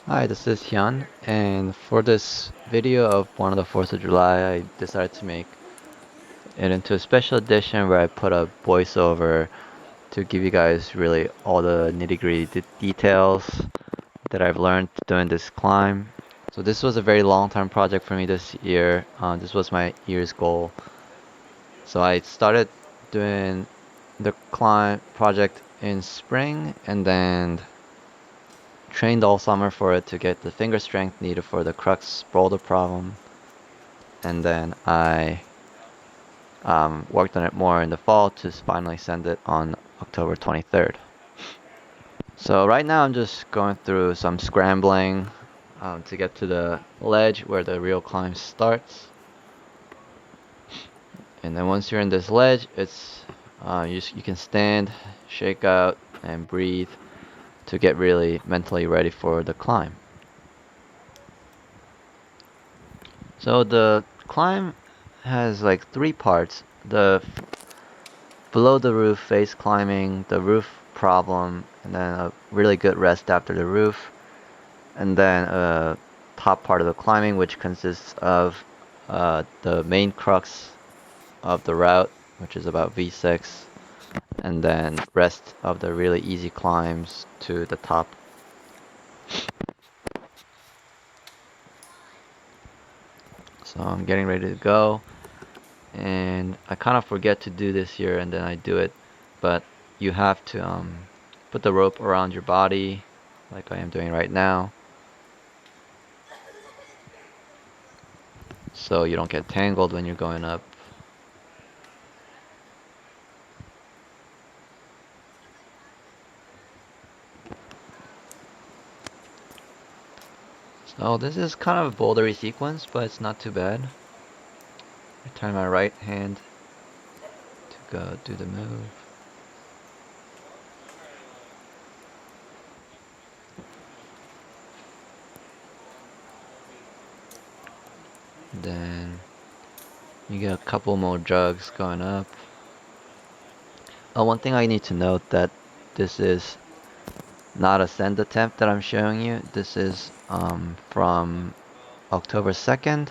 Hi, this is Hyun, and for this video of one of the 4th of July, I decided to make it into a special edition where I put a voiceover to give you guys really all the nitty-gritty details that I've learned doing this climb. So this was a very long-term project for me this year. This was my year's goal. So I started doing the climb project in spring and then trained all summer for it to get the finger strength needed for the crux boulder problem. And then I worked on it more in the fall to finally send it on October 23rd. So right now I'm just going through some scrambling to get to the ledge where the real climb starts. And then once you're in this ledge, it's you can stand, shake out, and breathe to get really mentally ready for the climb. So the climb has like three parts. The below the roof face climbing, the roof problem, and then a really good rest after the roof, and then a top part of the climbing, which consists of the main crux of the route, which is about V6, and then rest of the really easy climbs to the top. So I'm getting ready to go, and I kind of forget to do this here, and then I do it, but you have to put the rope around your body, like I am doing right now, so you don't get tangled when you're going up. So this is kind of a bouldery sequence, but it's not too bad. I turn my right hand to go do the move. Then you get a couple more jugs going up. One thing I need to note that this is not a send attempt that I'm showing you. This is from October 2nd.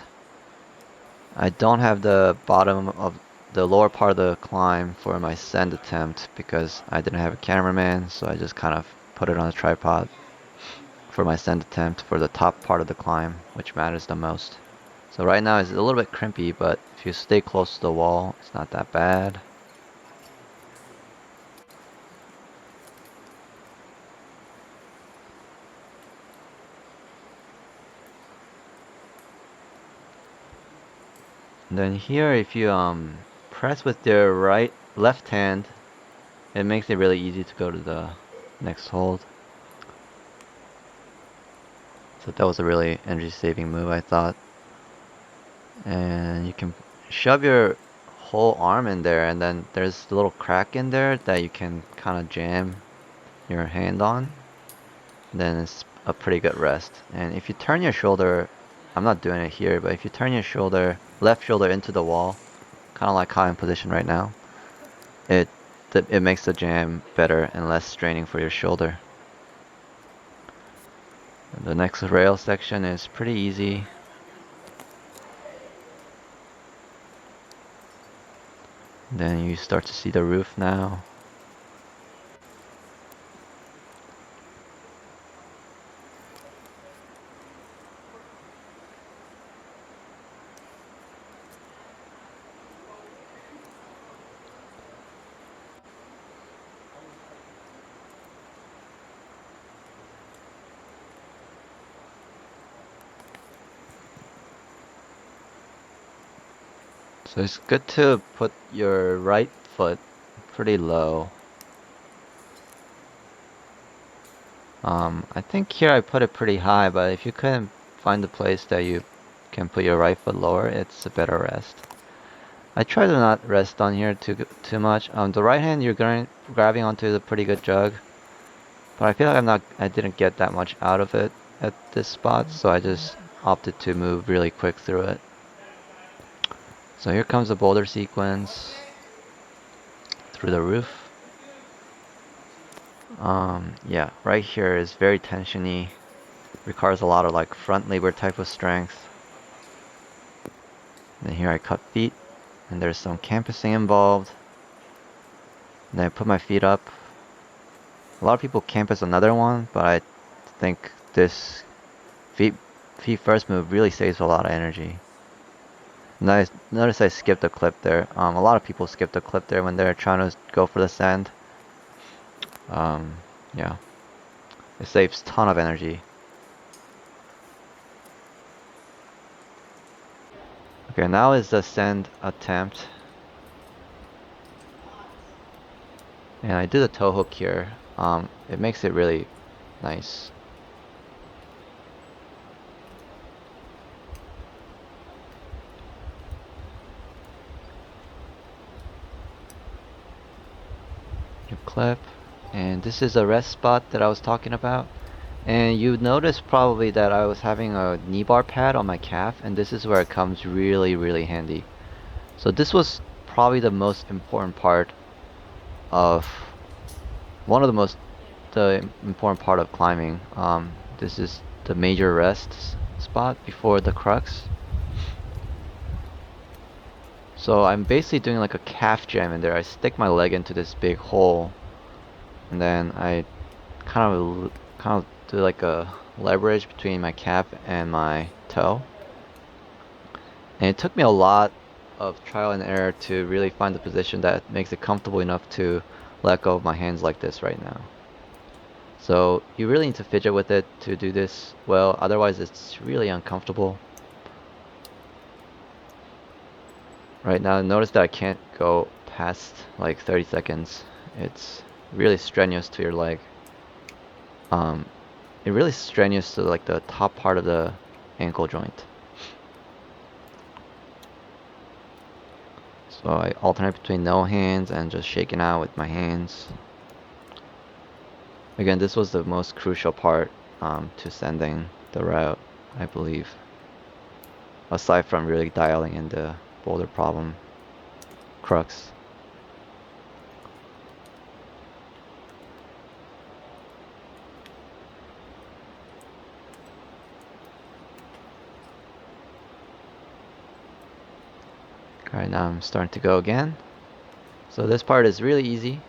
I don't have the bottom of the lower part of the climb for my send attempt because I didn't have a cameraman, so I just kind of put it on a tripod for my send attempt for the top part of the climb, which matters the most. So right now it's a little bit crimpy, but if you stay close to the wall, it's not that bad. And then here, if you press with your left hand, it makes it really easy to go to the next hold. So that was a really energy saving move, I thought. And you can shove your whole arm in there, and then there's a little crack in there that you can kind of jam your hand on. Then it's a pretty good rest. And if you turn your shoulder, I'm not doing it here, but if you turn your left shoulder into the wall, kind of like how I'm positioned right now, it it makes the jam better and less straining for your shoulder. The next rail section is pretty easy. Then you start to see the roof now. So it's good to put your right foot pretty low. I think here I put it pretty high, but if you couldn't find a place that you can put your right foot lower, it's a better rest. I try to not rest on here too much. The right hand you're grabbing onto the pretty good jug, but I feel like I didn't get that much out of it at this spot, so I just opted to move really quick through it. So here comes the boulder sequence through the roof. Yeah, right here is very tensiony. requires a lot of like front lever type of strength. And then here I cut feet, and there's some campusing involved. And then I put my feet up. A lot of people campus another one, but I think this feet first move really saves a lot of energy. Notice I skipped a clip there. A lot of people skip the clip there when they're trying to go for the sand. Yeah, it saves a ton of energy. Okay, now is the sand attempt. And I do the toe hook here. It makes it really nice. You clip, and this is a rest spot that I was talking about. And you noticed probably that I was having a knee bar pad on my calf, and this is where it comes really, really handy. So this was probably the most important part of the important part of climbing. This is the major rest spot before the crux. So I'm basically doing like a calf jam in there. I stick my leg into this big hole, and then I kind of do like a leverage between my calf and my toe. And it took me a lot of trial and error to really find the position that makes it comfortable enough to let go of my hands like this right now. So you really need to fidget with it to do this well, otherwise it's really uncomfortable. Right now, notice that I can't go past like 30 seconds. It's really strenuous to your leg. It really strenuous to like the top part of the ankle joint. So I alternate between no hands and just shaking out with my hands. Again, this was the most crucial part to sending the route, I believe. Aside from really dialing in the boulder problem, crux. Alright, now I'm starting to go again. So this part is really easy.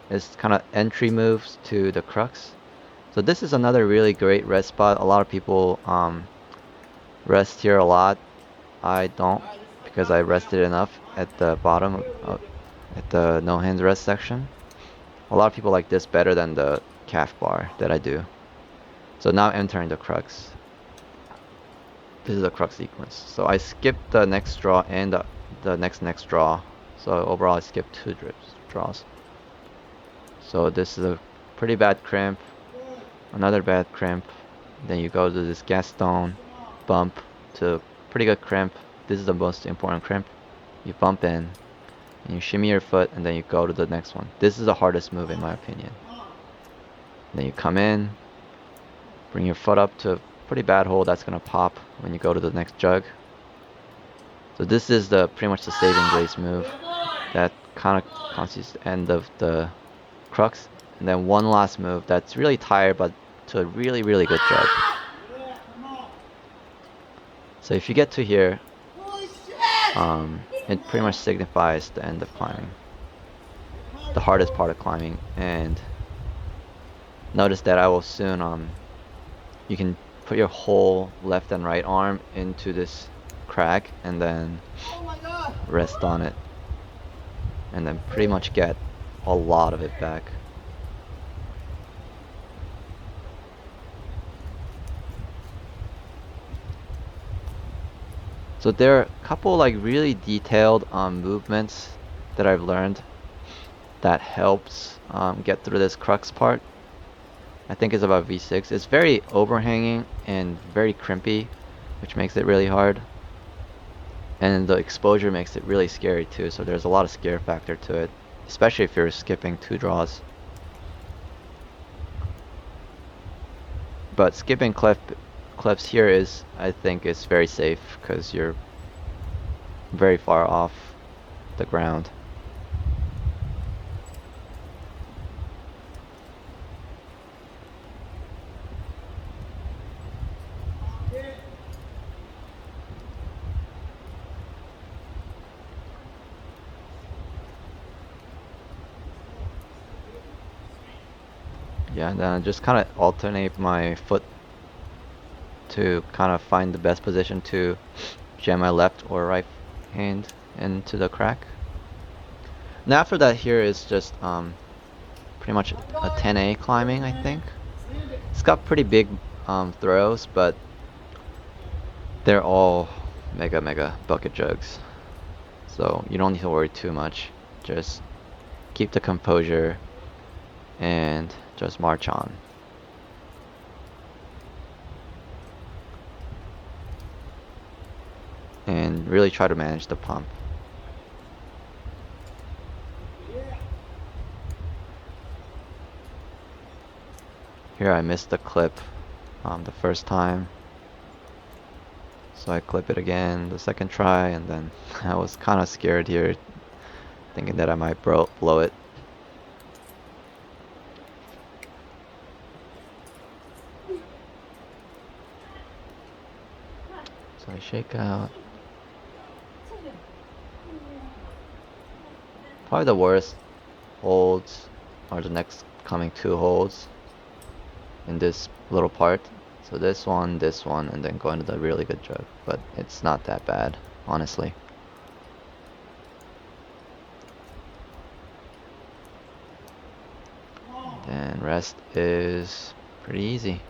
It's kind of entry moves to the crux. So this is another really great rest spot. A lot of people rest here a lot. I don't, because I rested enough at the bottom at the no hands rest section. A lot of people like this better than the calf bar that I do. So now I'm entering the crux. This is the crux sequence. So I skipped the next draw and the next draw. So overall I skipped 2 draws. So this is a pretty bad crimp, another bad crimp. Then you go to this Gaston bump to pretty good crimp. This is the most important crimp. You bump in, and you shimmy your foot, and then you go to the next one. This is the hardest move in my opinion. Then you come in, bring your foot up to a pretty bad hole that's gonna pop when you go to the next jug. So this is pretty much the saving grace move that kind of constitutes the end of the crux. And then one last move that's really tired but to a really, really good jug. So if you get to here, it pretty much signifies the end of climbing. The hardest part of climbing. And notice that I will soon, you can put your whole left and right arm into this crack and then rest on it. And then pretty much get a lot of it back. So there are a couple like really detailed movements that I've learned that helps get through this crux part. I think it's about V6. It's very overhanging and very crimpy, which makes it really hard. And the exposure makes it really scary too, so there's a lot of scare factor to it, especially if you're skipping 2 draws. But skipping cliffs here is, I think, is very safe because you're very far off the ground. Yeah, and then I just kind of alternate my foot to kind of find the best position to jam my left or right hand into the crack. Now after that here is just pretty much a 10A climbing, I think. It's got pretty big throws, but they're all mega bucket jugs. So you don't need to worry too much. Just keep the composure and just march on. And really try to manage the pump. Here I missed the clip the first time. So I clip it again the second try, and then I was kind of scared here, thinking that I might blow it. So I shake out. Probably the worst holds are the next coming two holds in this little part. So this one, and then going to the really good jug. But it's not that bad, honestly. Then rest is pretty easy.